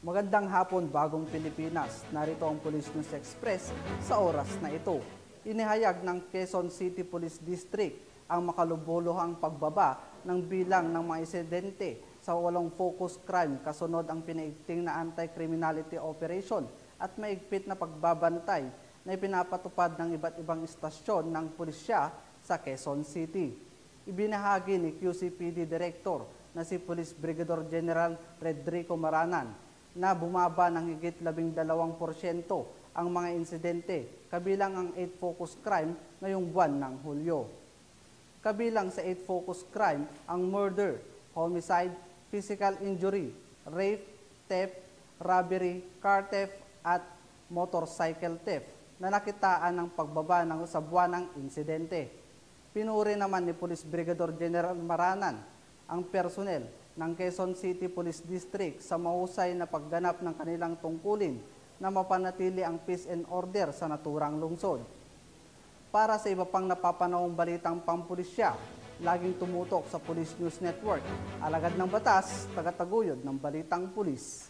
Magandang hapon, Bagong Pilipinas. Narito ang Police News Express sa oras na ito. Inihayag ng Quezon City Police District ang makalubuluhang pagbaba ng bilang ng mga insidente sa walong focus crime kasunod ang pinaigting na anti-criminality operation at maigpit na pagbabantay na ipinapatupad ng iba't ibang istasyon ng pulisya sa Quezon City. Ibinahagi ni QCPD Director na si Police Brigadier General Redrico Maranan na bumaba ng higit 12% ang mga insidente, kabilang ang 8 focus crime ngayong buwan ng Hulyo. Kabilang sa 8 focus crime ang murder, homicide, physical injury, rape, theft, robbery, car theft at motorcycle theft na nakitaan ng pagbaba sa buwanang insidente. Pinuri naman ni Police Brigadier General Maranan ang personnel ng Quezon City Police District sa mahusay na pagganap ng kanilang tungkulin na mapanatili ang peace and order sa naturang lungsod. Para sa iba pang napapanahong balitang pampulisya, laging tumutok sa Police News Network, alagad ng batas, tagataguyod ng balitang pulis.